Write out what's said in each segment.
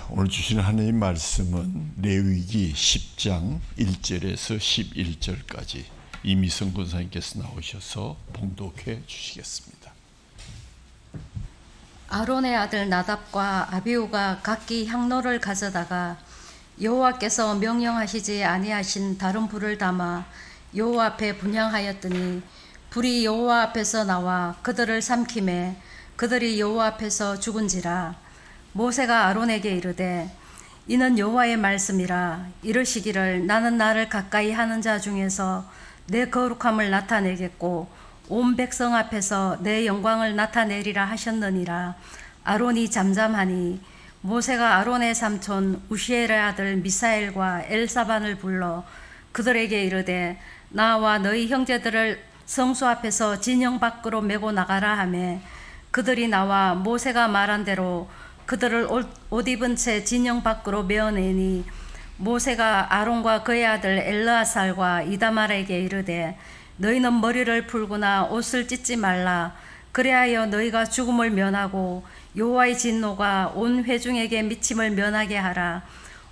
오늘 주시는 하나님 말씀은 레위기 10장 1절에서 11절까지 이미성 권사님께서 나오셔서 봉독해 주시겠습니다. 아론의 아들 나답과 아비후가 각기 향로를 가져다가 여호와께서 명령하시지 아니하신 다른 불을 담아 여호와 앞에 분향하였더니 불이 여호와 앞에서 나와 그들을 삼키매 그들이 여호와 앞에서 죽은지라. 모세가 아론에게 이르되 이는 여호와의 말씀이라. 이르시기를 나는 나를 가까이 하는 자 중에서 내 거룩함을 나타내겠고 온 백성 앞에서 내 영광을 나타내리라 하셨느니라. 아론이 잠잠하니 모세가 아론의 삼촌 우시엘의 아들 미사엘과 엘사반을 불러 그들에게 이르되 나와 너희 형제들을 성소 앞에서 진영 밖으로 메고 나가라 하매 그들이 나와 모세가 말한 대로 그들을 옷 입은 채 진영 밖으로 메어내니 모세가 아론과 그의 아들 엘르아살과 이다말에게 이르되 너희는 머리를 풀거나 옷을 찢지 말라. 그리하여 너희가 죽음을 면하고 여호와의 진노가 온 회중에게 미침을 면하게 하라.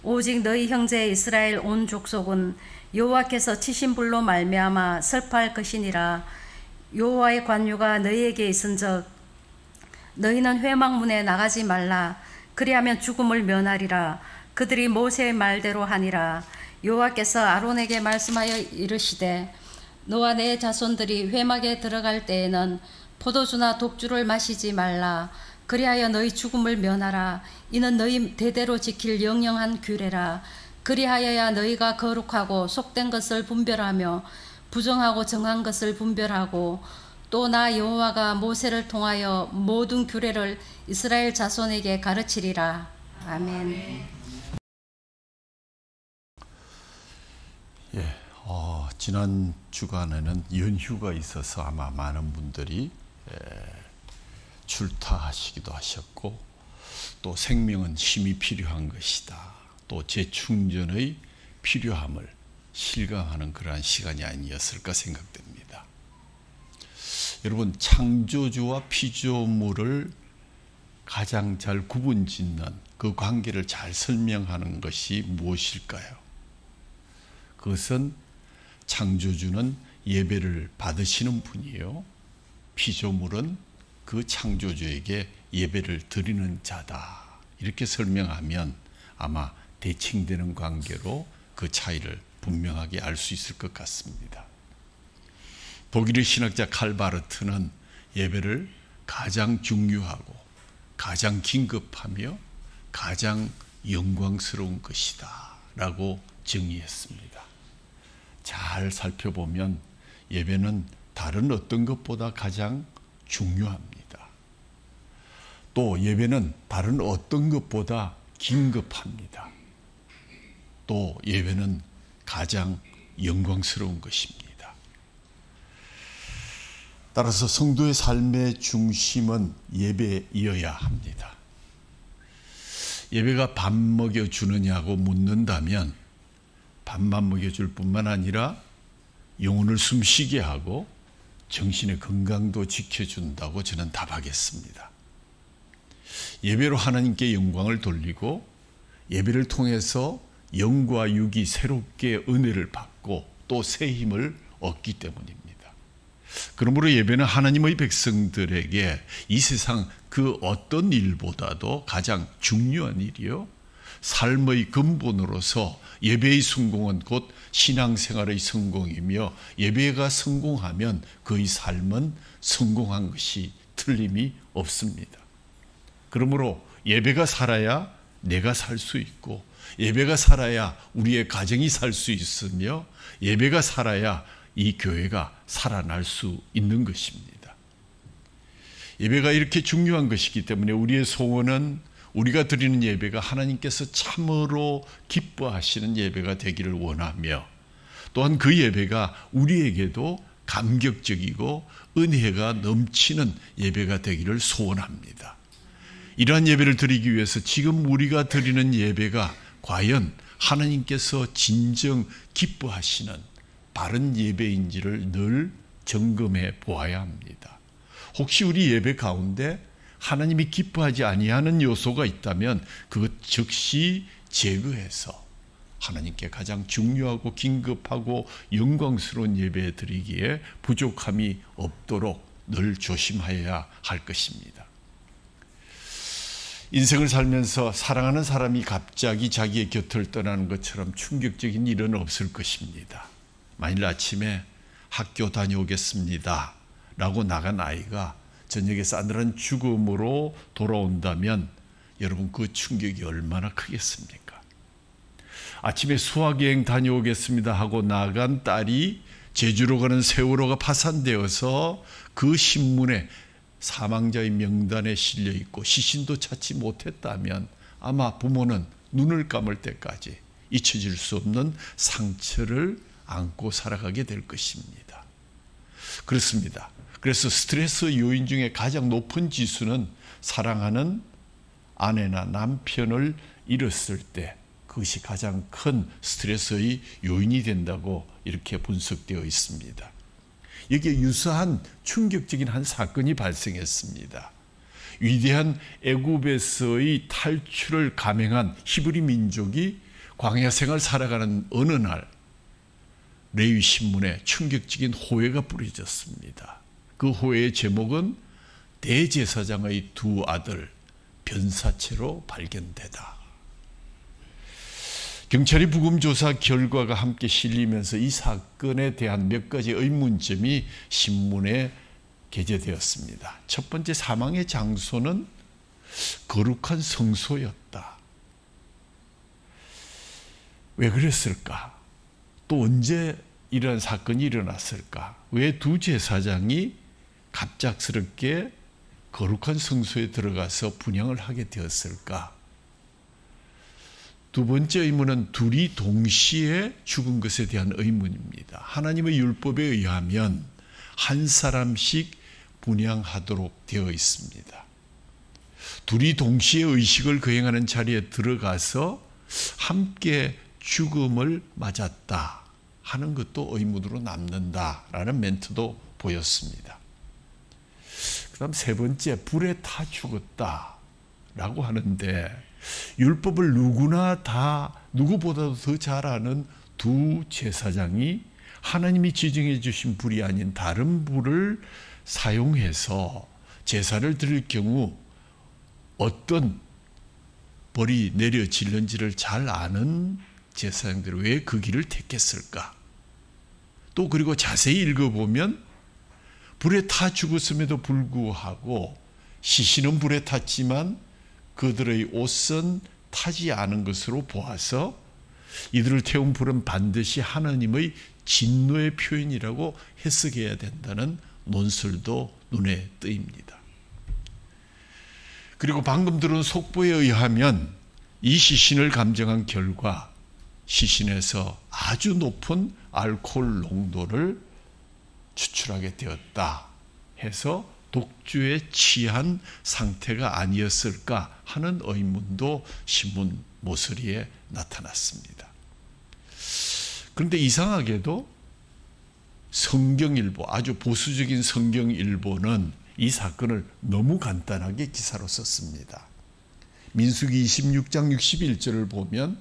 오직 너희 형제 이스라엘 온 족속은 여호와께서 치신 불로 말미암아 슬퍼할 것이니라. 여호와의 관유가 너희에게 있은즉 너희는 회막문에 나가지 말라. 그리하면 죽음을 면하리라. 그들이 모세의 말대로 하니라. 여호와께서 아론에게 말씀하여 이르시되 너와 내 자손들이 회막에 들어갈 때에는 포도주나 독주를 마시지 말라. 그리하여 너희 죽음을 면하라. 이는 너희 대대로 지킬 영영한 규례라. 그리하여야 너희가 거룩하고 속된 것을 분별하며 부정하고 정한 것을 분별하고 또 나 여호와가 모세를 통하여 모든 규례를 이스라엘 자손에게 가르치리라. 아멘. 지난 주간에는 연휴가 있어서 아마 많은 분들이 출타하시기도 하셨고 또 생명은 힘이 필요한 것이다. 또 재충전의 필요함을 실감하는 그러한 시간이 아니었을까 생각됩니다. 여러분, 창조주와 피조물을 가장 잘 구분짓는 그 관계를 잘 설명하는 것이 무엇일까요? 그것은 창조주는 예배를 받으시는 분이요, 피조물은 그 창조주에게 예배를 드리는 자다. 이렇게 설명하면 아마 대칭되는 관계로 그 차이를 분명하게 알 수 있을 것 같습니다. 독일의 신학자 칼바르트는 예배를 가장 중요하고 가장 긴급하며 가장 영광스러운 것이다 라고 정의했습니다. 잘 살펴보면 예배는 다른 어떤 것보다 가장 중요합니다. 또 예배는 다른 어떤 것보다 긴급합니다. 또 예배는 가장 영광스러운 것입니다. 따라서 성도의 삶의 중심은 예배이어야 합니다. 예배가 밥 먹여주느냐고 묻는다면 밥만 먹여줄 뿐만 아니라 영혼을 숨쉬게 하고 정신의 건강도 지켜준다고 저는 답하겠습니다. 예배로 하나님께 영광을 돌리고 예배를 통해서 영과 육이 새롭게 은혜를 받고 또 새 힘을 얻기 때문입니다. 그러므로 예배는 하나님의 백성들에게 이 세상 그 어떤 일보다도 가장 중요한 일이요, 삶의 근본으로서 예배의 성공은 곧 신앙생활의 성공이며 예배가 성공하면 그의 삶은 성공한 것이 틀림이 없습니다. 그러므로 예배가 살아야 내가 살 수 있고 예배가 살아야 우리의 가정이 살 수 있으며 예배가 살아야 이 교회가 살아날 수 있는 것입니다. 예배가 이렇게 중요한 것이기 때문에 우리의 소원은 우리가 드리는 예배가 하나님께서 참으로 기뻐하시는 예배가 되기를 원하며 또한 그 예배가 우리에게도 감격적이고 은혜가 넘치는 예배가 되기를 소원합니다. 이러한 예배를 드리기 위해서 지금 우리가 드리는 예배가 과연 하나님께서 진정 기뻐하시는 바른 예배인지를 늘 점검해 보아야 합니다. 혹시 우리 예배 가운데 하나님이 기뻐하지 아니하는 요소가 있다면 그것 즉시 제거해서 하나님께 가장 중요하고 긴급하고 영광스러운 예배 드리기에 부족함이 없도록 늘 조심하여야 할 것입니다. 인생을 살면서 사랑하는 사람이 갑자기 자기의 곁을 떠나는 것처럼 충격적인 일은 없을 것입니다. 만일 아침에 학교 다녀오겠습니다 라고 나간 아이가 저녁에 싸늘한 죽음으로 돌아온다면 여러분 그 충격이 얼마나 크겠습니까? 아침에 수학여행 다녀오겠습니다 하고 나간 딸이 제주로 가는 세월호가 파산되어서 그 신문에 사망자의 명단에 실려 있고 시신도 찾지 못했다면 아마 부모는 눈을 감을 때까지 잊혀질 수 없는 상처를 안고 살아가게 될 것입니다. 그렇습니다. 그래서 스트레스 요인 중에 가장 높은 지수는 사랑하는 아내나 남편을 잃었을 때 그것이 가장 큰 스트레스의 요인이 된다고 이렇게 분석되어 있습니다. 여기에 유사한 충격적인 한 사건이 발생했습니다. 위대한 애굽에서의 탈출을 감행한 히브리 민족이 광야 생활 살아가는 어느 날 레위 신문에 충격적인 호해가 뿌려졌습니다. 그 호해의 제목은 대제사장의 두 아들 변사체로 발견되다. 경찰이 부검 조사 결과가 함께 실리면서 이 사건에 대한 몇 가지 의문점이 신문에 게재되었습니다. 첫 번째, 사망의 장소는 거룩한 성소였다. 왜 그랬을까? 또 언제 이런 사건이 일어났을까? 왜 두 제사장이 갑작스럽게 거룩한 성소에 들어가서 분향을 하게 되었을까? 두 번째 의문은 둘이 동시에 죽은 것에 대한 의문입니다. 하나님의 율법에 의하면 한 사람씩 분향하도록 되어 있습니다. 둘이 동시에 의식을 거행하는 자리에 들어가서 함께 죽음을 맞았다 하는 것도 의문으로 남는다라는 멘트도 보였습니다. 그 다음 세 번째, 불에 타 죽었다라고 하는데 율법을 누구보다도 더 잘 아는 두 제사장이 하나님이 지정해 주신 불이 아닌 다른 불을 사용해서 제사를 드릴 경우 어떤 벌이 내려질는지를 잘 아는 제사장들이 왜 그 길을 택했을까? 또 그리고 자세히 읽어보면 불에 타 죽었음에도 불구하고 시신은 불에 탔지만 그들의 옷은 타지 않은 것으로 보아서 이들을 태운 불은 반드시 하나님의 진노의 표현이라고 해석해야 된다는 논설도 눈에 띄입니다. 그리고 방금 들은 속보에 의하면 이 시신을 감정한 결과 시신에서 아주 높은 알코올 농도를 추출하게 되었다 해서 독주에 취한 상태가 아니었을까 하는 의문도 신문 모서리에 나타났습니다. 그런데 이상하게도 성경일보, 아주 보수적인 성경일보는 이 사건을 너무 간단하게 기사로 썼습니다. 민수기 26장 61절을 보면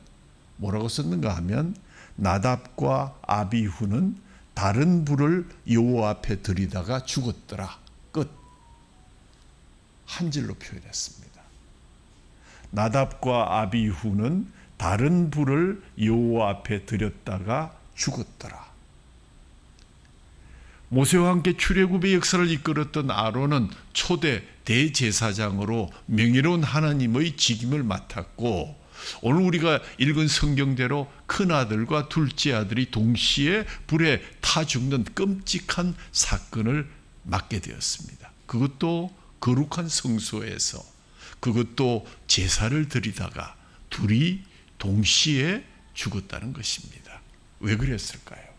뭐라고 썼는가 하면 나답과 아비후는 다른 불을 여호와 앞에 들이다가 죽었더라. 끝. 한 줄로 표현했습니다. 나답과 아비후는 다른 불을 여호와 앞에 들였다가 죽었더라. 모세와 함께 출애굽의 역사를 이끌었던 아론은 초대 대제사장으로 명예로운 하나님의 직임을 맡았고 오늘 우리가 읽은 성경대로 큰아들과 둘째 아들이 동시에 불에 타 죽는 끔찍한 사건을 맡게 되었습니다. 그것도 거룩한 성소에서, 그것도 제사를 드리다가 둘이 동시에 죽었다는 것입니다. 왜 그랬을까요?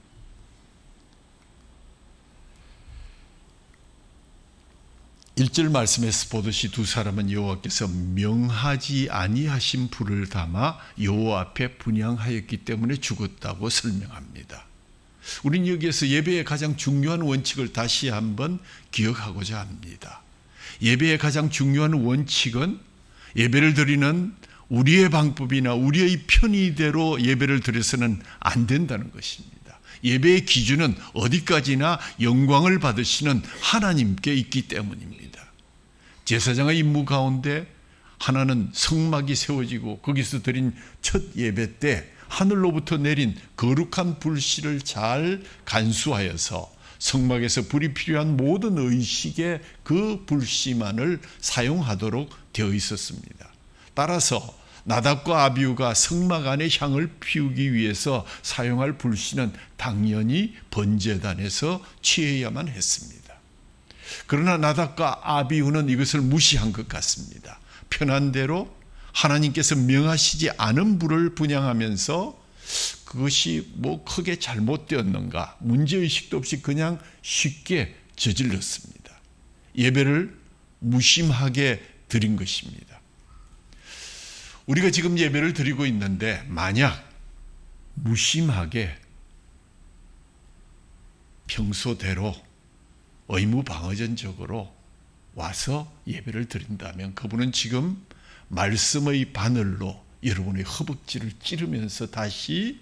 1절 말씀에서 보듯이 두 사람은 여호와께서 명하지 아니하신 불을 담아 여호와 앞에 분향하였기 때문에 죽었다고 설명합니다. 우리는 여기에서 예배의 가장 중요한 원칙을 다시 한번 기억하고자 합니다. 예배의 가장 중요한 원칙은 예배를 드리는 우리의 방법이나 우리의 편의대로 예배를 드려서는 안 된다는 것입니다. 예배의 기준은 어디까지나 영광을 받으시는 하나님께 있기 때문입니다. 제사장의 임무 가운데 하나는 성막이 세워지고 거기서 드린 첫 예배 때 하늘로부터 내린 거룩한 불씨를 잘 간수하여서 성막에서 불이 필요한 모든 의식에 그 불씨만을 사용하도록 되어 있었습니다. 따라서 나답과 아비후가 성막 안에 향을 피우기 위해서 사용할 불씨는 당연히 번제단에서 취해야만 했습니다. 그러나 나답과 아비후는 이것을 무시한 것 같습니다. 편한 대로 하나님께서 명하시지 않은 불을 분향하면서 그것이 뭐 크게 잘못되었는가 문제의식도 없이 그냥 쉽게 저질렀습니다. 예배를 무심하게 드린 것입니다. 우리가 지금 예배를 드리고 있는데 만약 무심하게 평소대로 의무방어전적으로 와서 예배를 드린다면 그분은 지금 말씀의 바늘로 여러분의 허벅지를 찌르면서 다시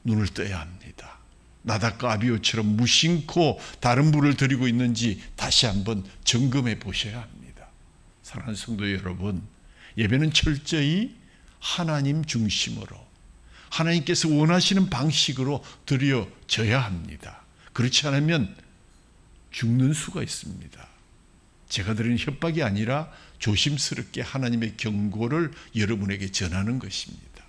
눈을 떠야 합니다. 나답과 아비후처럼 무심코 다른 불을 드리고 있는지 다시 한번 점검해 보셔야 합니다. 사랑하는 성도 여러분, 예배는 철저히 하나님 중심으로 하나님께서 원하시는 방식으로 드려져야 합니다. 그렇지 않으면 죽는 수가 있습니다. 제가 드리는 협박이 아니라 조심스럽게 하나님의 경고를 여러분에게 전하는 것입니다.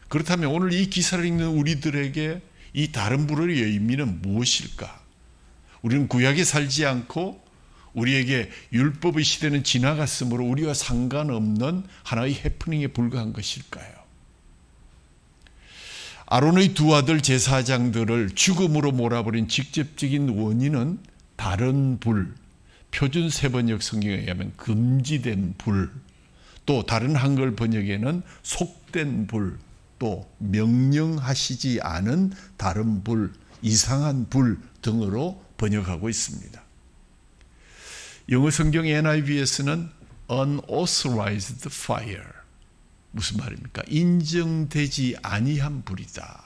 그렇다면 오늘 이 기사를 읽는 우리들에게 이 다른 불의 의미는 무엇일까? 우리는 구약에 살지 않고 우리에게 율법의 시대는 지나갔으므로 우리와 상관없는 하나의 해프닝에 불과한 것일까요? 아론의 두 아들 제사장들을 죽음으로 몰아버린 직접적인 원인은 다른 불, 표준 세번역 성경에 의하면 금지된 불, 또 다른 한글 번역에는 속된 불, 또 명령하시지 않은 다른 불, 이상한 불 등으로 번역하고 있습니다. 영어 성경 NIV에서는 unauthorized fire, 무슨 말입니까? 인정되지 아니한 불이다.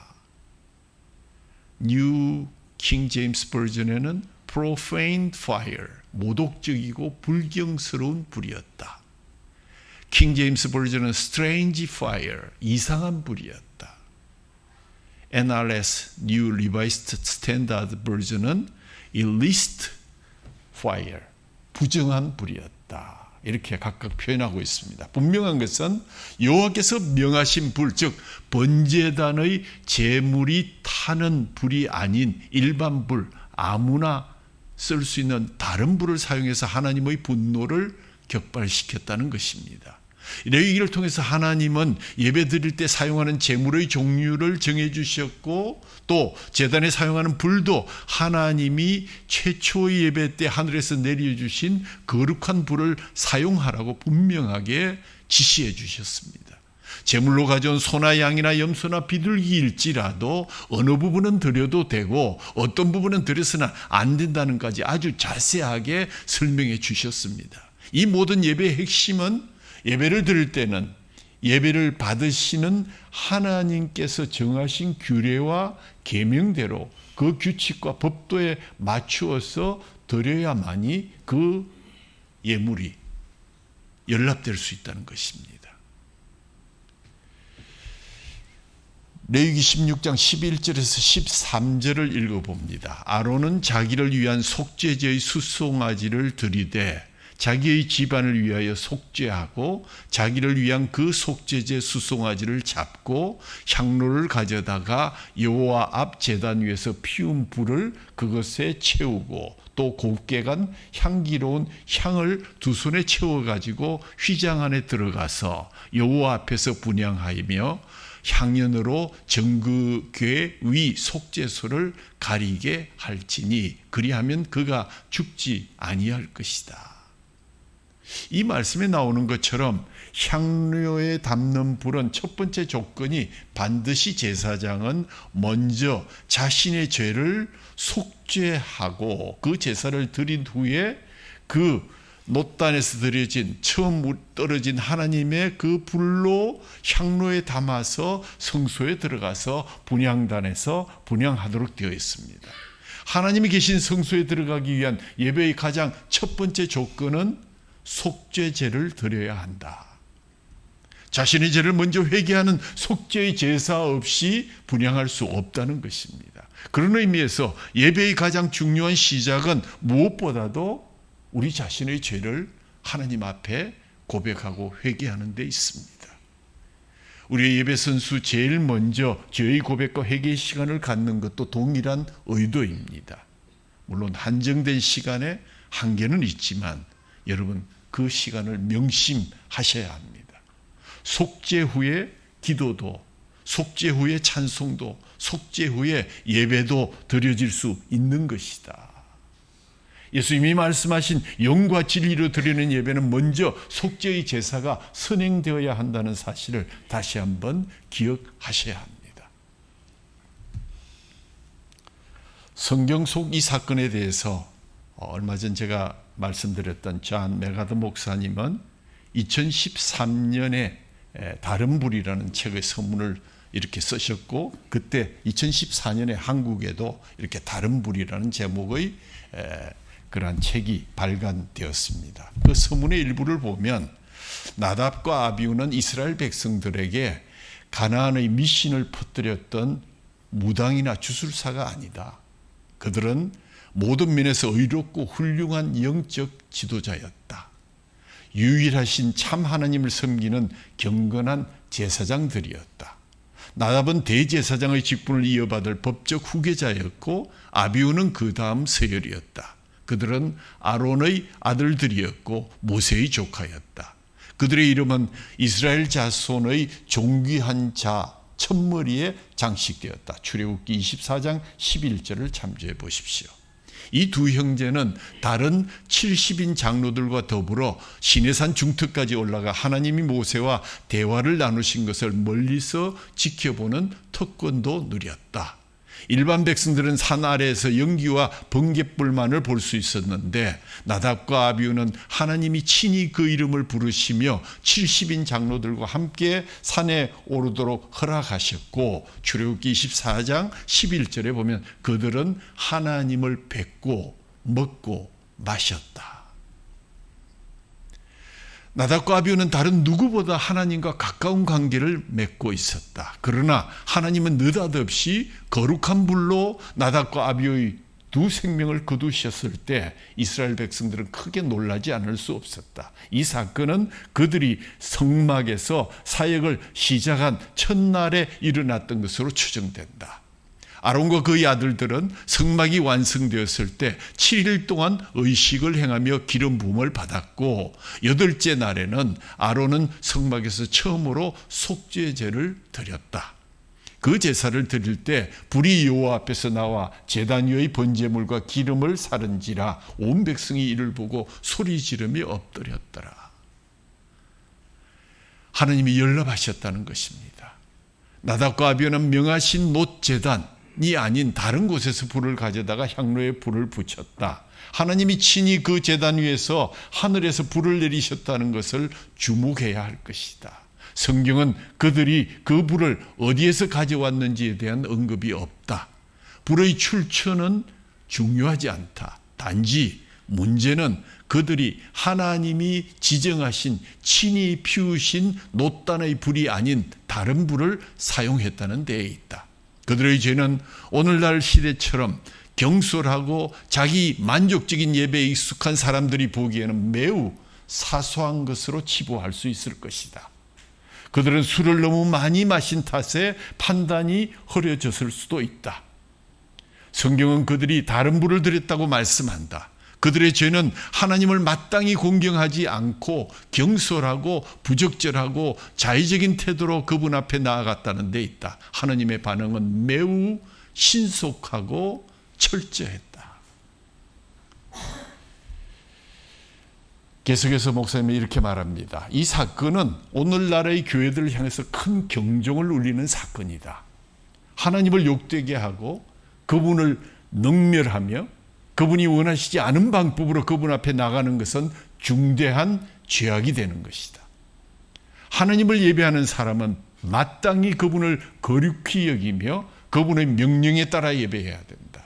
New King James 버전에는 profane fire, 모독적이고 불경스러운 불이었다. 킹 제임스 버전은 strange fire, 이상한 불이었다. NRS New Revised Standard 버전은 illicit fire, 부정한 불이었다. 이렇게 각각 표현하고 있습니다. 분명한 것은 여호와께서 명하신 불, 즉 번제단의 제물이 타는 불이 아닌 일반 불, 아무나 쓸 수 있는 다른 불을 사용해서 하나님의 분노를 격발시켰다는 것입니다. 이 얘기를 통해서 하나님은 예배 드릴 때 사용하는 제물의 종류를 정해 주셨고 또 제단에 사용하는 불도 하나님이 최초의 예배 때 하늘에서 내려주신 거룩한 불을 사용하라고 분명하게 지시해 주셨습니다. 제물로 가져온 소나 양이나 염소나 비둘기일지라도 어느 부분은 드려도 되고 어떤 부분은 드려서는 안 된다는 까지 아주 자세하게 설명해 주셨습니다. 이 모든 예배의 핵심은 예배를 드릴 때는 예배를 받으시는 하나님께서 정하신 규례와 계명대로 그 규칙과 법도에 맞추어서 드려야만이 그 예물이 연락될 수 있다는 것입니다. 레위기 16장 11절에서 13절을 읽어봅니다. 아론은 자기를 위한 속죄제의 수송아지를 드리되 자기의 집안을 위하여 속죄하고 자기를 위한 그 속죄제 수송아지를 잡고 향로를 가져다가 여호와 앞 제단 위에서 피운 불을 그것에 채우고 또 곱게 간 향기로운 향을 두 손에 채워가지고 휘장 안에 들어가서 여호와 앞에서 분향하며 향연으로 정그궤 위 속죄소를 가리게 할지니 그리하면 그가 죽지 아니할 것이다. 이 말씀에 나오는 것처럼 향료에 담는 불은 첫 번째 조건이 반드시 제사장은 먼저 자신의 죄를 속죄하고 그 제사를 드린 후에 그 놋단에서 드려진 처음 떨어진 하나님의 그 불로 향로에 담아서 성소에 들어가서 분향단에서 분향하도록 되어 있습니다. 하나님이 계신 성소에 들어가기 위한 예배의 가장 첫 번째 조건은 속죄제를 드려야 한다. 자신의 죄를 먼저 회개하는 속죄의 제사 없이 분향할 수 없다는 것입니다. 그런 의미에서 예배의 가장 중요한 시작은 무엇보다도 우리 자신의 죄를 하나님 앞에 고백하고 회개하는 데 있습니다. 우리의 예배 선수 제일 먼저 죄의 고백과 회개의 시간을 갖는 것도 동일한 의도입니다. 물론 한정된 시간에 한계는 있지만 여러분 그 시간을 명심하셔야 합니다. 속죄 후에 기도도, 속죄 후에 찬송도, 속죄 후에 예배도 드려질 수 있는 것이다. 예수님이 말씀하신 영과 진리로 드리는 예배는 먼저 속죄의 제사가 선행되어야 한다는 사실을 다시 한번 기억하셔야 합니다. 성경 속 이 사건에 대해서 얼마 전 제가 말씀드렸던 존 메가더 목사님은 2013년에 다른 불이라는 책의 서문을 이렇게 쓰셨고, 그때 2014년에 한국에도 이렇게 다른 불이라는 제목의 그러한 책이 발간되었습니다. 그 서문의 일부를 보면 나답과 아비후는 이스라엘 백성들에게 가나안의 미신을 퍼뜨렸던 무당이나 주술사가 아니다. 그들은 모든 면에서 의롭고 훌륭한 영적 지도자였다. 유일하신 참 하나님을 섬기는 경건한 제사장들이었다. 나답은 대제사장의 직분을 이어받을 법적 후계자였고 아비후는 그 다음 서열이었다. 그들은 아론의 아들들이었고 모세의 조카였다. 그들의 이름은 이스라엘 자손의 존귀한 자 첫머리에 장식되었다. 출애굽기 24장 11절을 참조해 보십시오. 이 두 형제는 다른 70인 장로들과 더불어 시내산 중턱까지 올라가 하나님이 모세와 대화를 나누신 것을 멀리서 지켜보는 특권도 누렸다. 일반 백성들은 산 아래에서 연기와 번갯불만을 볼 수 있었는데 나답과 아비후는 하나님이 친히 그 이름을 부르시며 70인 장로들과 함께 산에 오르도록 허락하셨고, 출애굽기 24장 11절에 보면 그들은 하나님을 뵙고 먹고 마셨다. 나답과 아비후는 다른 누구보다 하나님과 가까운 관계를 맺고 있었다. 그러나 하나님은 느닷없이 거룩한 불로 나답과 아비후의 두 생명을 거두셨을 때 이스라엘 백성들은 크게 놀라지 않을 수 없었다. 이 사건은 그들이 성막에서 사역을 시작한 첫날에 일어났던 것으로 추정된다. 아론과 그의 아들들은 성막이 완성되었을 때 7일 동안 의식을 행하며 기름 부음을 받았고, 8째 날에는 아론은 성막에서 처음으로 속죄제를 드렸다. 그 제사를 드릴 때 불이 여호와 앞에서 나와 제단 위의 번제물과 기름을 사른지라 온 백성이 이를 보고 소리 지르며 엎드렸더라. 하나님이 연락하셨다는 것입니다. 나답과 아비후는 명하신 놋제단이 아닌 다른 곳에서 불을 가져다가 향로에 불을 붙였다. 하나님이 친히 그 제단 위에서 하늘에서 불을 내리셨다는 것을 주목해야 할 것이다. 성경은 그들이 그 불을 어디에서 가져왔는지에 대한 언급이 없다. 불의 출처는 중요하지 않다. 단지 문제는 그들이 하나님이 지정하신 친히 피우신 놋단의 불이 아닌 다른 불을 사용했다는 데에 있다. 그들의 죄는 오늘날 시대처럼 경솔하고 자기 만족적인 예배에 익숙한 사람들이 보기에는 매우 사소한 것으로 치부할 수 있을 것이다. 그들은 술을 너무 많이 마신 탓에 판단이 흐려졌을 수도 있다. 성경은 그들이 다른 불을 드렸다고 말씀한다. 그들의 죄는 하나님을 마땅히 공경하지 않고 경솔하고 부적절하고 자의적인 태도로 그분 앞에 나아갔다는 데 있다. 하나님의 반응은 매우 신속하고 철저했다. 계속해서 목사님이 이렇게 말합니다. 이 사건은 오늘날의 교회들을 향해서 큰 경종을 울리는 사건이다. 하나님을 욕되게 하고 그분을 능멸하며 그분이 원하시지 않은 방법으로 그분 앞에 나가는 것은 중대한 죄악이 되는 것이다. 하나님을 예배하는 사람은 마땅히 그분을 거룩히 여기며 그분의 명령에 따라 예배해야 된다.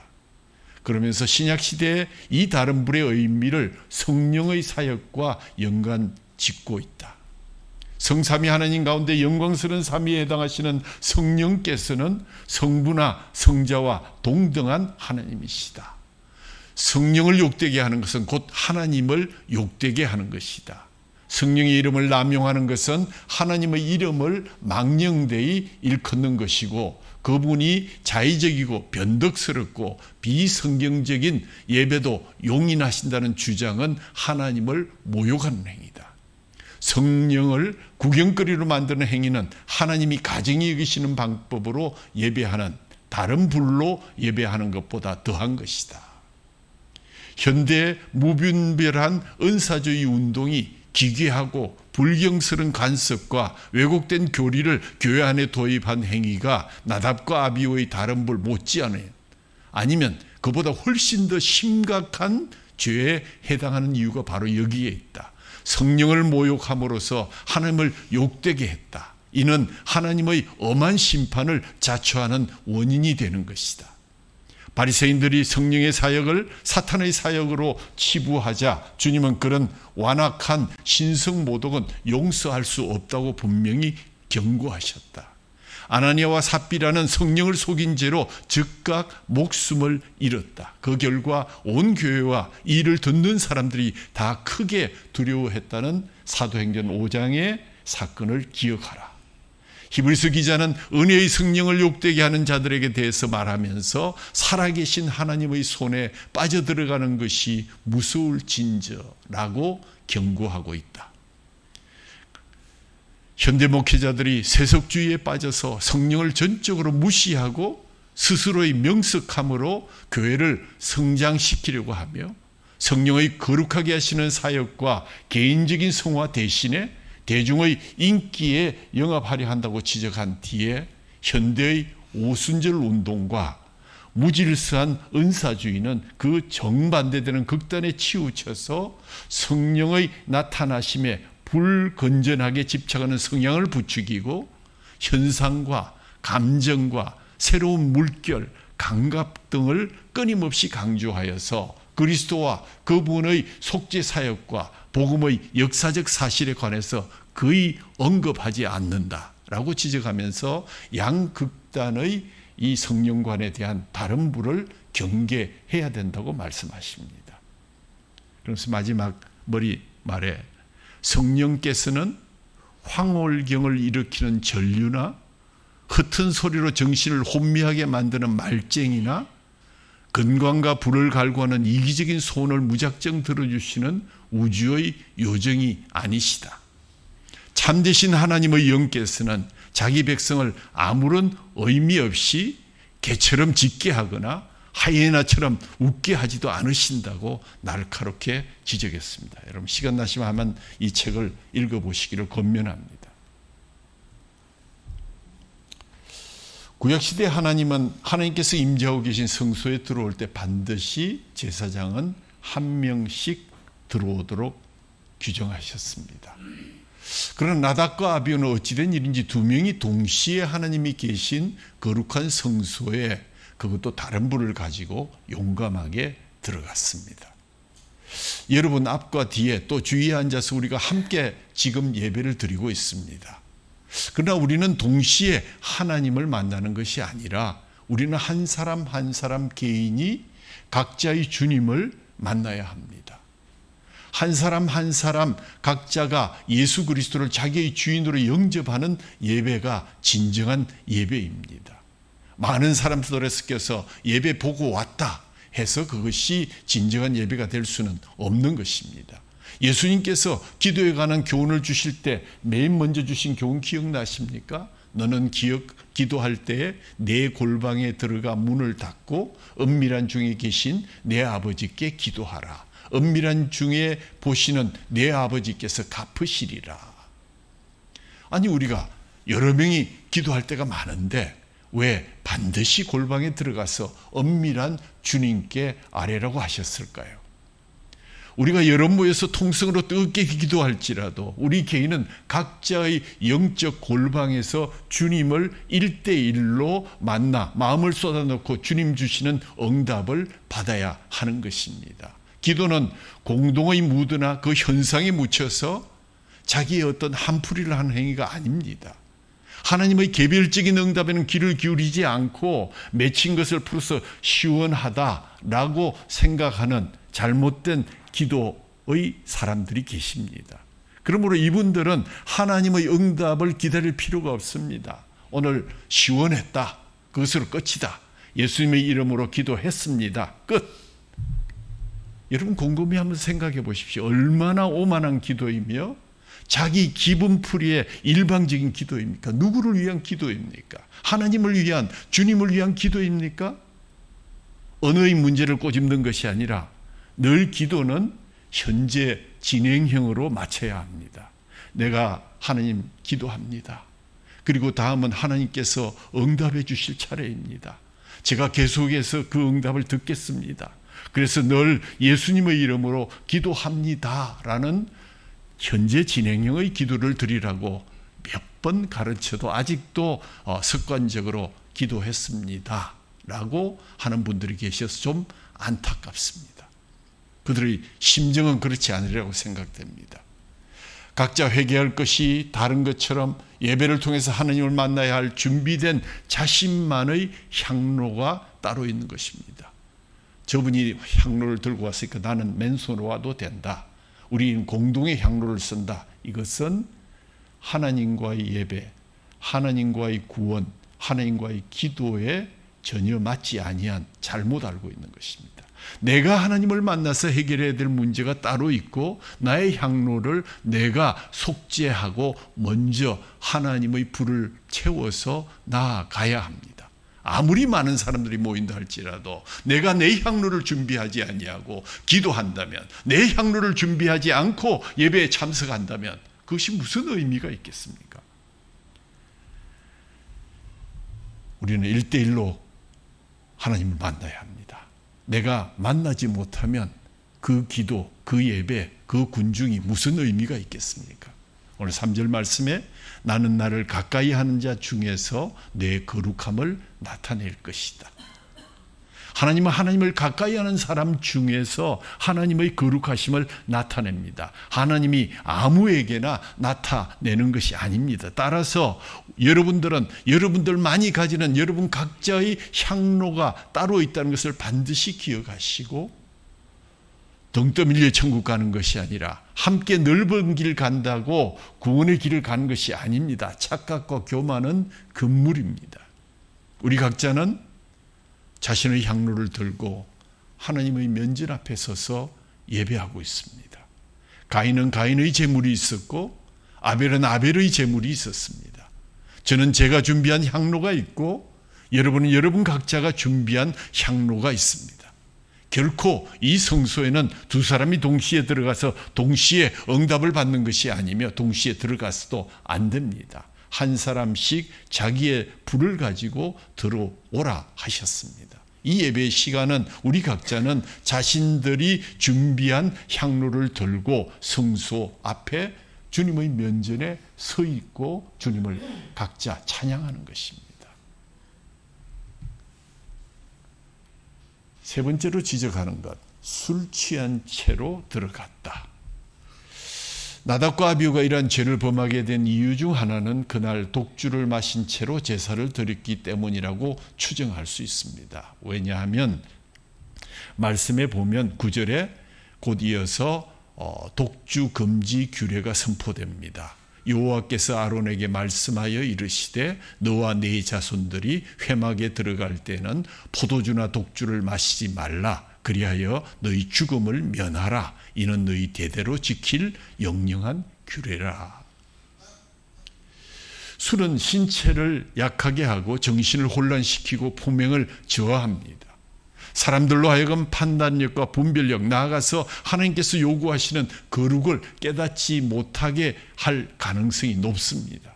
그러면서 신약시대에 이 다른 불의 의미를 성령의 사역과 연관 짓고 있다. 성삼위 하나님 가운데 영광스러운 삼위에 해당하시는 성령께서는 성부나 성자와 동등한 하나님이시다. 성령을 욕되게 하는 것은 곧 하나님을 욕되게 하는 것이다. 성령의 이름을 남용하는 것은 하나님의 이름을 망령되이 일컫는 것이고, 그분이 자의적이고 변덕스럽고 비성경적인 예배도 용인하신다는 주장은 하나님을 모욕하는 행위다. 성령을 구경거리로 만드는 행위는 하나님이 가정히 여기시는 방법으로 예배하는, 다른 불로 예배하는 것보다 더한 것이다. 현대의 무분별한 은사주의 운동이 기괴하고 불경스러운 간섭과 왜곡된 교리를 교회 안에 도입한 행위가 나답과 아비후의 다른 불 못지않아요. 아니면 그보다 훨씬 더 심각한 죄에 해당하는 이유가 바로 여기에 있다. 성령을 모욕함으로써 하나님을 욕되게 했다. 이는 하나님의 엄한 심판을 자초하는 원인이 되는 것이다. 바리새인들이 성령의 사역을 사탄의 사역으로 치부하자 주님은 그런 완악한 신성모독은 용서할 수 없다고 분명히 경고하셨다. 아나니아와 삽비라는 성령을 속인 죄로 즉각 목숨을 잃었다. 그 결과 온 교회와 이를 듣는 사람들이 다 크게 두려워했다는 사도행전 5장의 사건을 기억하라. 히브리서 기자는 은혜의 성령을 욕되게 하는 자들에게 대해서 말하면서 살아계신 하나님의 손에 빠져들어가는 것이 무서울진저라고 경고하고 있다. 현대 목회자들이 세속주의에 빠져서 성령을 전적으로 무시하고 스스로의 명석함으로 교회를 성장시키려고 하며 성령의 거룩하게 하시는 사역과 개인적인 성화 대신에 대중의 인기에 영합하려 한다고 지적한 뒤에 현대의 오순절 운동과 무질서한 은사주의는 그 정반대되는 극단에 치우쳐서 성령의 나타나심에 불건전하게 집착하는 성향을 부추기고 현상과 감정과 새로운 물결, 감각 등을 끊임없이 강조하여서 그리스도와 그분의 속죄 사역과 복음의 역사적 사실에 관해서 거의 언급하지 않는다라고 지적하면서 양극단의 이 성령관에 대한 다른 불을 경계해야 된다고 말씀하십니다. 그래서 마지막 머리 말에 성령께서는 황홀경을 일으키는 전류나 흩은 소리로 정신을 혼미하게 만드는 말쟁이나 건강과 불을 갈구하는 이기적인 소원을 무작정 들어주시는 우주의 요정이 아니시다. 참되신 하나님의 영께서는 자기 백성을 아무런 의미 없이 개처럼 짖게 하거나 하이에나처럼 웃게 하지도 않으신다고 날카롭게 지적했습니다. 여러분 시간 나시면 한번 이 책을 읽어보시기를 권면합니다. 구약시대 하나님은 하나님께서 임재하고 계신 성소에 들어올 때 반드시 제사장은 한 명씩 들어오도록 규정하셨습니다. 그러나 나답과 아비후는 어찌된 일인지 두 명이 동시에 하나님이 계신 거룩한 성소에 그것도 다른 불을 가지고 용감하게 들어갔습니다. 여러분 앞과 뒤에 또 주위에 앉아서 우리가 함께 지금 예배를 드리고 있습니다. 그러나 우리는 동시에 하나님을 만나는 것이 아니라 우리는 한 사람 한 사람 개인이 각자의 주님을 만나야 합니다. 한 사람 한 사람 각자가 예수 그리스도를 자기의 주인으로 영접하는 예배가 진정한 예배입니다. 많은 사람들에 섞여서 예배 보고 왔다 해서 그것이 진정한 예배가 될 수는 없는 것입니다. 예수님께서 기도에 관한 교훈을 주실 때 맨 먼저 주신 교훈 기억나십니까? 너는 기도할 때에 내 골방에 들어가 문을 닫고 은밀한 중에 계신 내 아버지께 기도하라. 은밀한 중에 보시는 내 아버지께서 갚으시리라. 아니 우리가 여러 명이 기도할 때가 많은데 왜 반드시 골방에 들어가서 엄밀한 주님께 아뢰라고 하셨을까요? 우리가 여러 모여서 통성으로 뜨겁게 기도할지라도 우리 개인은 각자의 영적 골방에서 주님을 1대1로 만나 마음을 쏟아놓고 주님 주시는 응답을 받아야 하는 것입니다. 기도는 공동의 무드나 그 현상에 묻혀서 자기의 어떤 한풀이를 하는 행위가 아닙니다. 하나님의 개별적인 응답에는 귀를 기울이지 않고 맺힌 것을 풀어서 시원하다라고 생각하는 잘못된 기도의 사람들이 계십니다. 그러므로 이분들은 하나님의 응답을 기다릴 필요가 없습니다. 오늘 시원했다. 그것으로 끝이다. 예수님의 이름으로 기도했습니다. 끝. 여러분 곰곰이 한번 생각해 보십시오. 얼마나 오만한 기도이며 자기 기분풀이의 일방적인 기도입니까? 누구를 위한 기도입니까? 하나님을 위한, 주님을 위한 기도입니까? 언어의 문제를 꼬집는 것이 아니라 늘 기도는 현재 진행형으로 맞춰야 합니다. 내가 하나님 기도합니다. 그리고 다음은 하나님께서 응답해 주실 차례입니다. 제가 계속해서 그 응답을 듣겠습니다. 그래서 늘 예수님의 이름으로 기도합니다라는 현재 진행형의 기도를 드리라고 몇 번 가르쳐도 아직도 습관적으로 기도했습니다라고 하는 분들이 계셔서 좀 안타깝습니다. 그들의 심정은 그렇지 않으리라고 생각됩니다. 각자 회개할 것이 다른 것처럼 예배를 통해서 하나님을 만나야 할 준비된 자신만의 향로가 따로 있는 것입니다. 저분이 향로를 들고 왔으니까 나는 맨손으로 와도 된다. 우리는 공동의 향로를 쓴다. 이것은 하나님과의 예배, 하나님과의 구원, 하나님과의 기도에 전혀 맞지 아니한 잘못 알고 있는 것입니다. 내가 하나님을 만나서 해결해야 될 문제가 따로 있고 나의 향로를 내가 속죄하고 먼저 하나님의 불을 채워서 나아가야 합니다. 아무리 많은 사람들이 모인다 할지라도 내가 내 향로를 준비하지 아니하고 기도한다면, 내 향로를 준비하지 않고 예배에 참석한다면 그것이 무슨 의미가 있겠습니까? 우리는 1대1로 하나님을 만나야 합니다. 내가 만나지 못하면 그 기도, 그 예배, 그 군중이 무슨 의미가 있겠습니까? 오늘 3절 말씀에 나는 나를 가까이 하는 자 중에서 내 거룩함을 나타낼 것이다. 하나님은 하나님을 가까이 하는 사람 중에서 하나님의 거룩하심을 나타냅니다. 하나님이 아무에게나 나타내는 것이 아닙니다. 따라서 여러분들만이 가지는 여러분 각자의 향로가 따로 있다는 것을 반드시 기억하시고 등 떠밀려 천국 가는 것이 아니라 함께 넓은 길 간다고 구원의 길을 가는 것이 아닙니다. 착각과 교만은 금물입니다. 우리 각자는 자신의 향로를 들고 하나님의 면전 앞에 서서 예배하고 있습니다. 가인은 가인의 제물이 있었고 아벨은 아벨의 제물이 있었습니다. 저는 제가 준비한 향로가 있고 여러분은 여러분 각자가 준비한 향로가 있습니다. 결코 이 성소에는 두 사람이 동시에 들어가서 동시에 응답을 받는 것이 아니며 동시에 들어가서도 안 됩니다. 한 사람씩 자기의 불을 가지고 들어오라 하셨습니다. 이 예배의 시간은 우리 각자는 자신들이 준비한 향로를 들고 성소 앞에 주님의 면전에 서 있고 주님을 각자 찬양하는 것입니다. 세 번째로 지적하는 것, 술 취한 채로 들어갔다. 나답과 아비후가 이러한 죄를 범하게 된 이유 중 하나는 그날 독주를 마신 채로 제사를 드렸기 때문이라고 추정할 수 있습니다. 왜냐하면 말씀에 보면 9절에 곧 이어서 독주 금지 규례가 선포됩니다. 여호와께서 아론에게 말씀하여 이르시되 너와 네 자손들이 회막에 들어갈 때는 포도주나 독주를 마시지 말라. 그리하여 너희 죽음을 면하라. 이는 너희 대대로 지킬 영영한 규례라. 술은 신체를 약하게 하고 정신을 혼란시키고 포명을 저하합니다. 사람들로 하여금 판단력과 분별력, 나아가서 하나님께서 요구하시는 거룩을 깨닫지 못하게 할 가능성이 높습니다.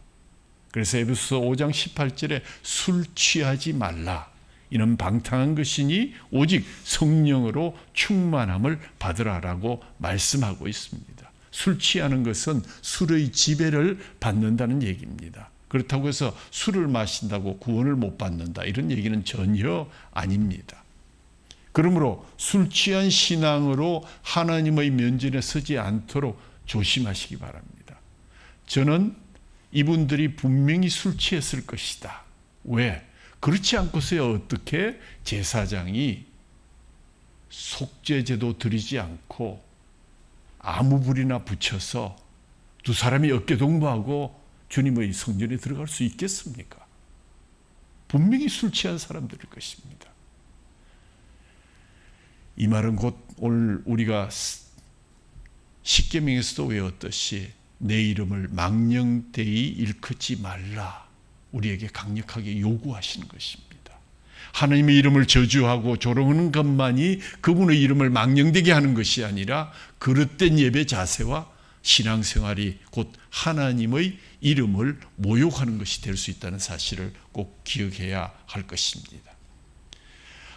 그래서 에베소서 5장 18절에 술 취하지 말라. 이는 방탕한 것이니 오직 성령으로 충만함을 받으라라고 말씀하고 있습니다. 술 취하는 것은 술의 지배를 받는다는 얘기입니다. 그렇다고 해서 술을 마신다고 구원을 못 받는다, 이런 얘기는 전혀 아닙니다. 그러므로 술 취한 신앙으로 하나님의 면전에 서지 않도록 조심하시기 바랍니다. 저는 이분들이 분명히 술 취했을 것이다. 왜? 그렇지 않고서야 어떻게 제사장이 속죄제도 드리지 않고 아무 불이나 붙여서 두 사람이 어깨동무하고 주님의 성전에 들어갈 수 있겠습니까? 분명히 술 취한 사람들일 것입니다. 이 말은 곧 오늘 우리가 십계명에서도 외웠듯이 내 이름을 망령되이 일컫지 말라, 우리에게 강력하게 요구하시는 것입니다. 하나님의 이름을 저주하고 조롱하는 것만이 그분의 이름을 망령되게 하는 것이 아니라 그릇된 예배 자세와 신앙생활이 곧 하나님의 이름을 모욕하는 것이 될 수 있다는 사실을 꼭 기억해야 할 것입니다.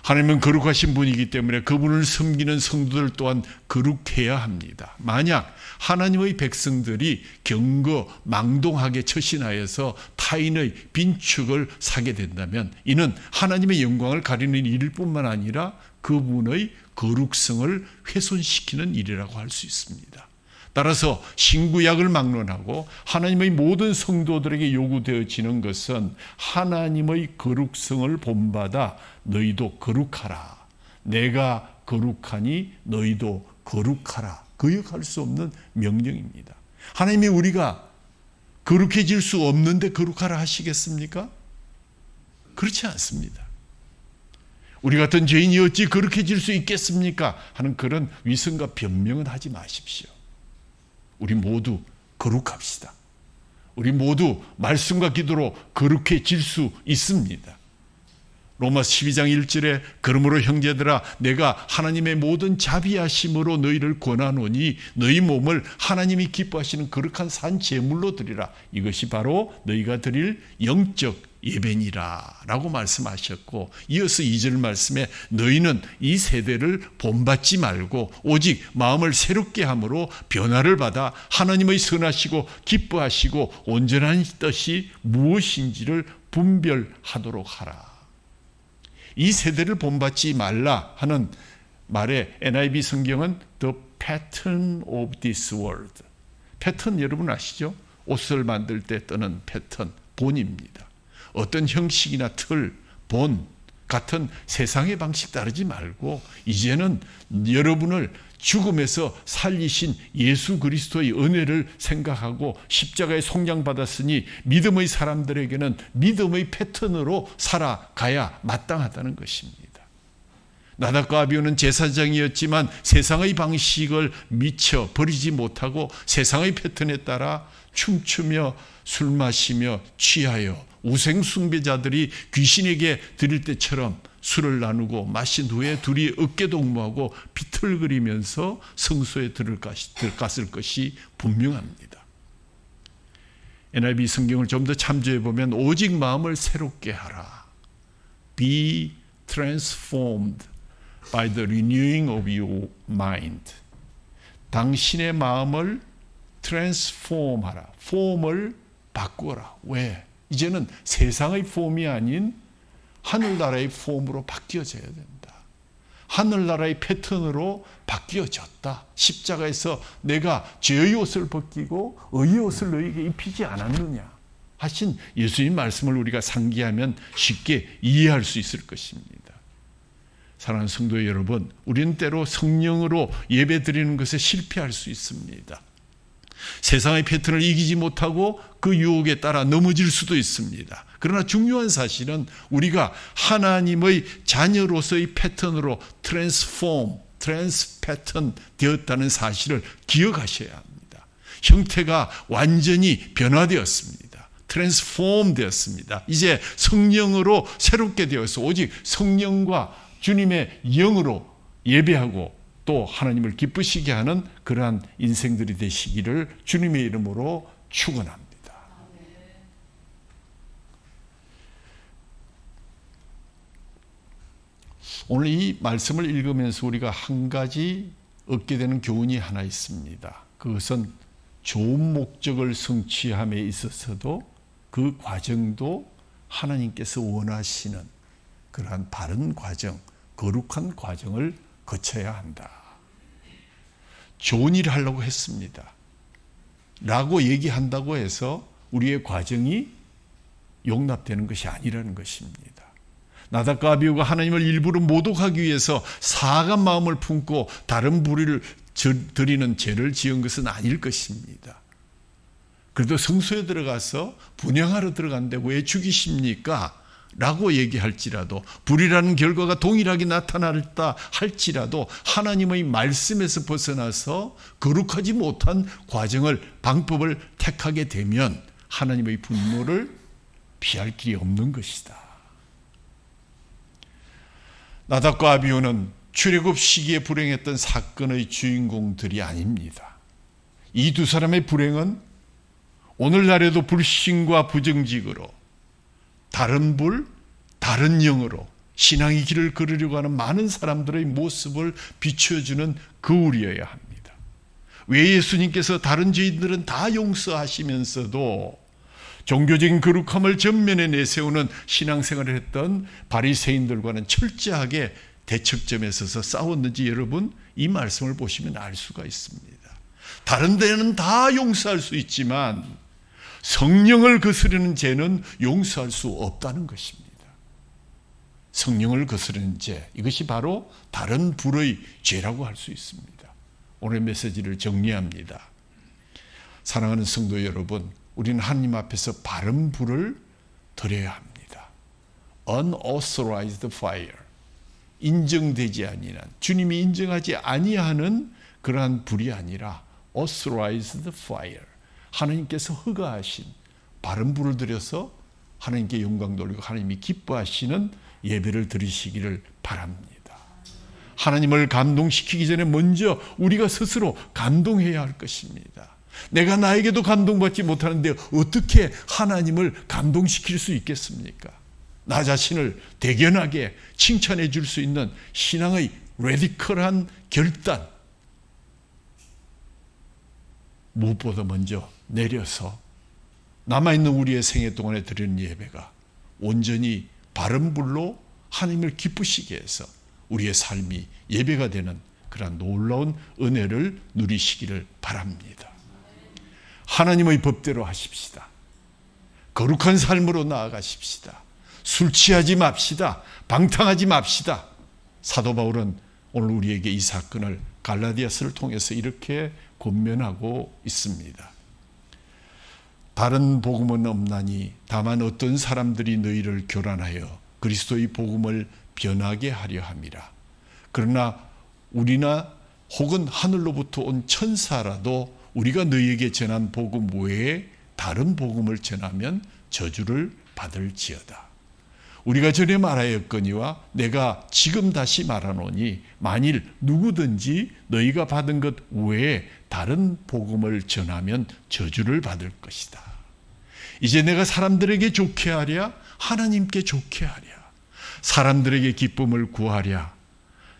하나님은 거룩하신 분이기 때문에 그분을 섬기는 성도들 또한 거룩해야 합니다. 만약 하나님의 백성들이 경거 망동하게 처신하여서 타인의 빈축을 사게 된다면 이는 하나님의 영광을 가리는 일일 뿐만 아니라 그분의 거룩성을 훼손시키는 일이라고 할 수 있습니다. 따라서 신구약을 막론하고 하나님의 모든 성도들에게 요구되어지는 것은 하나님의 거룩성을 본받아 너희도 거룩하라. 내가 거룩하니 너희도 거룩하라. 거역할 수 없는 명령입니다. 하나님이 우리가 거룩해질 수 없는데 거룩하라 하시겠습니까? 그렇지 않습니다. 우리 같은 죄인이 어찌 거룩해질 수 있겠습니까? 하는 그런 위선과 변명은 하지 마십시오. 우리 모두 거룩합시다. 우리 모두 말씀과 기도로 거룩해질 수 있습니다. 로마서 12장 1절에 그러므로 형제들아 내가 하나님의 모든 자비하심으로 너희를 권하노니 너희 몸을 하나님이 기뻐하시는 거룩한 산 제물로 드리라. 이것이 바로 너희가 드릴 영적 예배니라 라고 말씀하셨고, 이어서 2절 말씀에 너희는 이 세대를 본받지 말고 오직 마음을 새롭게 함으로 변화를 받아 하나님의 선하시고 기뻐하시고 온전한 뜻이 무엇인지를 분별하도록 하라. 이 세대를 본받지 말라 하는 말에 NIV 성경은 The pattern of this world. 패턴 여러분 아시죠? 옷을 만들 때 뜨는 패턴, 본입니다. 어떤 형식이나 틀, 본 같은 세상의 방식 따르지 말고 이제는 여러분을 죽음에서 살리신 예수 그리스도의 은혜를 생각하고 십자가에 속량받았으니 믿음의 사람들에게는 믿음의 패턴으로 살아가야 마땅하다는 것입니다. 나답과 아비후는 제사장이었지만 세상의 방식을 미쳐 버리지 못하고 세상의 패턴에 따라 춤추며 술 마시며 취하여 우생숭배자들이 귀신에게 드릴 때처럼 술을 나누고 마신 후에 둘이 어깨동무하고 비틀거리면서 성소에 들어갔을 것이 분명합니다. NIV 성경을 좀 더 참조해 보면 오직 마음을 새롭게 하라. Be transformed by the renewing of your mind. 당신의 마음을 transform하라. 폼을 바꾸어라. 왜? 이제는 세상의 폼이 아닌 하늘나라의 폼으로 바뀌어져야 된다. 하늘나라의 패턴으로 바뀌어졌다. 십자가에서 내가 죄의 옷을 벗기고 의의 옷을 너희에게 입히지 않았느냐 하신 예수님 말씀을 우리가 상기하면 쉽게 이해할 수 있을 것입니다. 사랑하는 성도 여러분, 우리는 때로 성령으로 예배드리는 것에 실패할 수 있습니다. 세상의 패턴을 이기지 못하고 그 유혹에 따라 넘어질 수도 있습니다. 그러나 중요한 사실은 우리가 하나님의 자녀로서의 패턴으로 트랜스패턴 되었다는 사실을 기억하셔야 합니다. 형태가 완전히 변화되었습니다. 트랜스폼 되었습니다. 이제 성령으로 새롭게 되어서 오직 성령과 주님의 영으로 예배하고 또 하나님을 기쁘시게 하는 그러한 인생들이 되시기를 주님의 이름으로 축원합니다. 오늘 이 말씀을 읽으면서 우리가 한 가지 얻게 되는 교훈이 하나 있습니다. 그것은 좋은 목적을 성취함에 있어서도 그 과정도 하나님께서 원하시는 그러한 바른 과정, 거룩한 과정을 거쳐야 한다. 좋은 일을 하려고 했습니다. 라고 얘기한다고 해서 우리의 과정이 용납되는 것이 아니라는 것입니다. 나답과 아비후가 하나님을 일부러 모독하기 위해서 사악한 마음을 품고 다른 불의를 드리는 죄를 지은 것은 아닐 것입니다. 그래도 성소에 들어가서 분향하러 들어갔는데 왜 죽이십니까? 라고 얘기할지라도, 불이라는 결과가 동일하게 나타났다 할지라도 하나님의 말씀에서 벗어나서 거룩하지 못한 과정을, 방법을 택하게 되면 하나님의 분노를 피할 길이 없는 것이다. 나답과 아비후는 출애굽 시기에 불행했던 사건의 주인공들이 아닙니다. 이 두 사람의 불행은 오늘날에도 불신과 부정직으로 다른 불, 다른 영으로 신앙의 길을 걸으려고 하는 많은 사람들의 모습을 비춰주는 거울이어야 합니다. 왜 예수님께서 다른 죄인들은 다 용서하시면서도 종교적인 거룩함을 전면에 내세우는 신앙생활을 했던 바리새인들과는 철저하게 대척점에 서서 싸웠는지 여러분 이 말씀을 보시면 알 수가 있습니다. 다른 데는 다 용서할 수 있지만 성령을 거스르는 죄는 용서할 수 없다는 것입니다. 성령을 거스르는 죄, 이것이 바로 다른 불의 죄라고 할 수 있습니다. 오늘 메시지를 정리합니다. 사랑하는 성도 여러분, 우리는 하나님 앞에서 바른 불을 드려야 합니다. Unauthorized fire, 인정되지 아니한, 주님이 인정하지 아니하는 그러한 불이 아니라 authorized fire, 하나님께서 허가하신 바른 불을 들여서 하나님께 영광 돌리고 하나님이 기뻐하시는 예배를 드리시기를 바랍니다. 하나님을 감동시키기 전에 먼저 우리가 스스로 감동해야 할 것입니다. 내가 나에게도 감동받지 못하는데 어떻게 하나님을 감동시킬 수 있겠습니까? 나 자신을 대견하게 칭찬해 줄 수 있는 신앙의 레디컬한 결단, 무엇보다 먼저 내려서 남아있는 우리의 생애 동안에 드리는 예배가 온전히 바른 불로 하나님을 기쁘시게 해서 우리의 삶이 예배가 되는 그런 놀라운 은혜를 누리시기를 바랍니다. 하나님의 법대로 하십시다. 거룩한 삶으로 나아가십시다. 술 취하지 맙시다. 방탕하지 맙시다. 사도 바울은 오늘 우리에게 이 사건을 갈라디아서를 통해서 이렇게 권면하고 있습니다. 다른 복음은 없나니 다만 어떤 사람들이 너희를 교란하여 그리스도의 복음을 변하게 하려 함이라. 그러나 우리나 혹은 하늘로부터 온 천사라도 우리가 너희에게 전한 복음 외에 다른 복음을 전하면 저주를 받을지어다. 우리가 전에 말하였거니와 내가 지금 다시 말하노니 만일 누구든지 너희가 받은 것 외에 다른 복음을 전하면 저주를 받을 것이다. 이제 내가 사람들에게 좋게 하랴 하나님께 좋게 하랴 사람들에게 기쁨을 구하랴.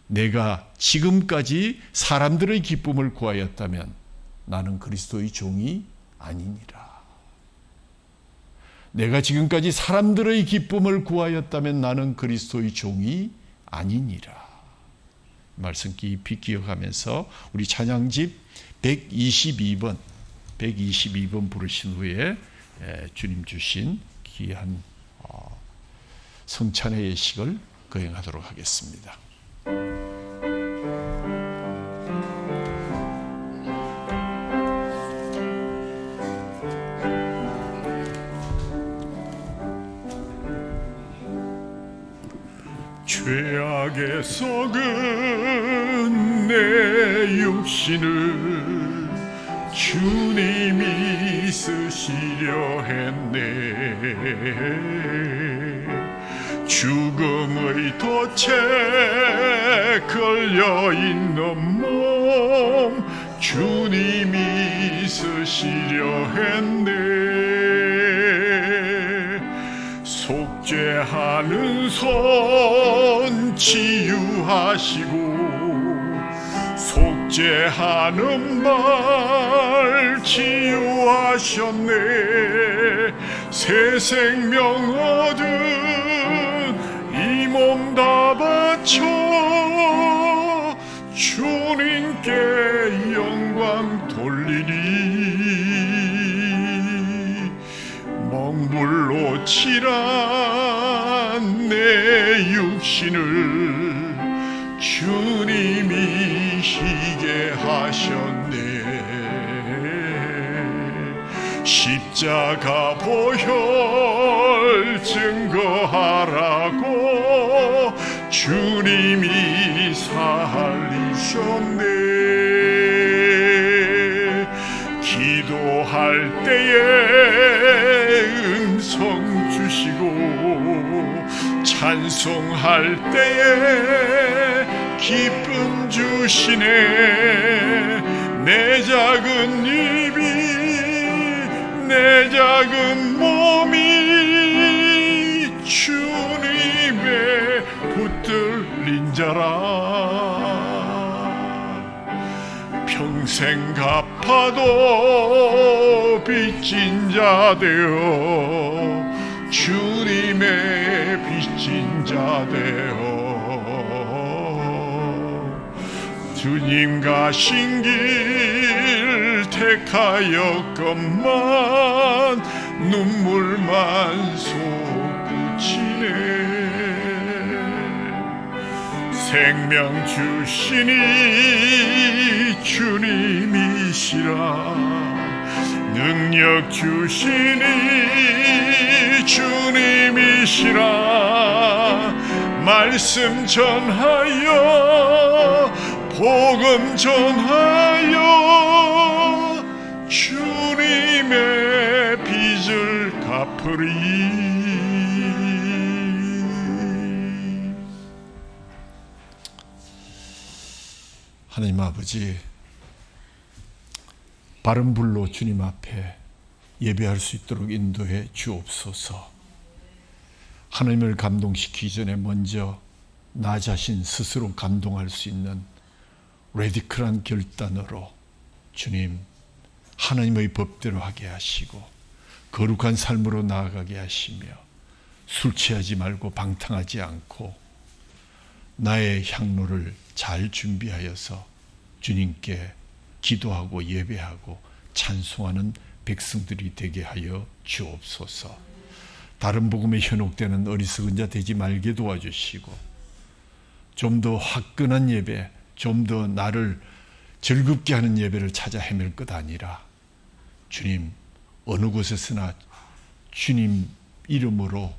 내가 지금까지 사람들의 기쁨을 구하였다면 나는 그리스도의 종이 아니니라. 내가 지금까지 사람들의 기쁨을 구하였다면 나는 그리스도의 종이 아니니라. 말씀 깊이 기억하면서 우리 찬양집 122번 부르신 후에 주님 주신 귀한 성찬의 예식을 거행하도록 하겠습니다. 죄악에 썩은 내 육신을 주님이 쓰시려 했네. 죽음의 덫에 걸려있는 몸 주님이 쓰시려 했네. 속죄하는 손 아픔 치유하시고 속죄하는 말 치유하셨네. 새 생명 얻은 이 몸 다 바쳐 주님께 영광 돌리리. 먹물로 칠한 내 육신을 주님이 희게 하셨네. 십자가 보혈 증거하라고 주님이 살리셨네. 기도할 때에 음성 주시고 찬송할 때에 기쁨 주시네. 내 작은 입이 내 작은 몸이 주님의 붙들린 자라. 평생 갚아도 빚진 자 되어 주님의 빚진 자 되어 주님 가신 길 택하였건만 눈물만 솟구치네. 생명 주시니 주님이시라. 능력 주시니 주님이시라. 말씀 전하여 복음 전하여 주님의 빚을 갚으리. 하나님 아버지, 바른 불로 주님 앞에 예배할 수 있도록 인도해 주옵소서. 하나님을 감동시키기 전에 먼저 나 자신 스스로 감동할 수 있는 레디컬한 결단으로 주님 하나님의 법대로 하게 하시고 거룩한 삶으로 나아가게 하시며 술 취하지 말고 방탕하지 않고 나의 향로를 잘 준비하여서 주님께 기도하고 예배하고 찬송하는 백성들이 되게 하여 주옵소서. 다른 복음에 현혹되는 어리석은 자 되지 말게 도와주시고 좀 더 화끈한 예배, 좀 더 나를 즐겁게 하는 예배를 찾아 헤맬 것 아니라 주님 어느 곳에서나 주님 이름으로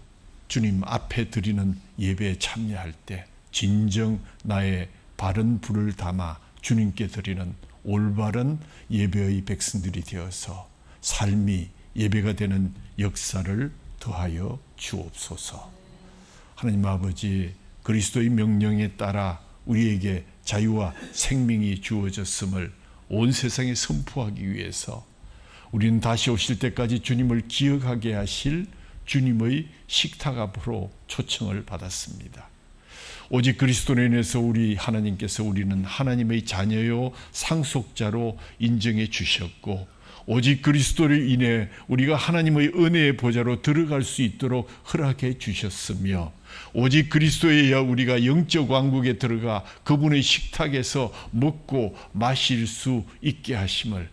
주님 앞에 드리는 예배에 참여할 때 진정 나의 바른 불을 담아 주님께 드리는 올바른 예배의 백성들이 되어서 삶이 예배가 되는 역사를 더하여 주옵소서. 하나님 아버지, 그리스도의 명령에 따라 우리에게 자유와 생명이 주어졌음을 온 세상에 선포하기 위해서 우리는 다시 오실 때까지 주님을 기억하게 하실 주님의 식탁 앞으로 초청을 받았습니다. 오직 그리스도로 인해서 우리 하나님께서 우리는 하나님의 자녀요 상속자로 인정해 주셨고 오직 그리스도로 인해 우리가 하나님의 은혜의 보좌로 들어갈 수 있도록 허락해 주셨으며 오직 그리스도에 의해 우리가 영적 왕국에 들어가 그분의 식탁에서 먹고 마실 수 있게 하심을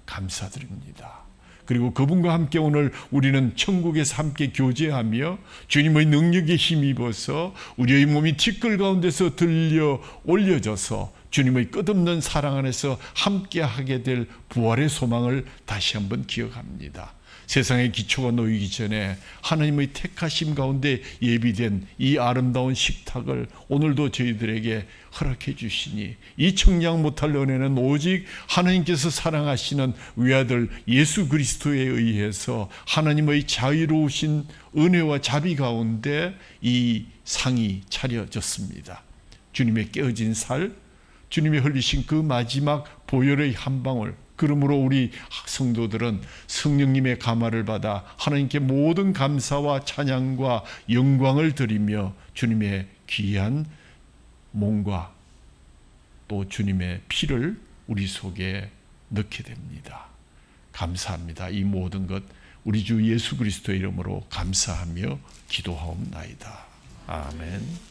감사드립니다. 그리고 그분과 함께 오늘 우리는 천국에서 함께 교제하며 주님의 능력에 힘입어서 우리의 몸이 티끌 가운데서 들려 올려져서 주님의 끝없는 사랑 안에서 함께하게 될 부활의 소망을 다시 한번 기억합니다. 세상의 기초가 놓이기 전에 하나님의 택하심 가운데 예비된 이 아름다운 식탁을 오늘도 저희들에게 허락해 주시니 이 청량 못할 은혜는 오직 하나님께서 사랑하시는 외아들 예수 그리스도에 의해서 하나님의 자유로우신 은혜와 자비 가운데 이 상이 차려졌습니다. 주님의 깨어진 살, 주님이 흘리신 그 마지막 보혈의 한 방울, 그러므로 우리 성도들은 성령님의 감화를 받아 하나님께 모든 감사와 찬양과 영광을 드리며 주님의 귀한 몸과 또 주님의 피를 우리 속에 넣게 됩니다. 감사합니다. 이 모든 것 우리 주 예수 그리스도의 이름으로 감사하며 기도하옵나이다. 아멘.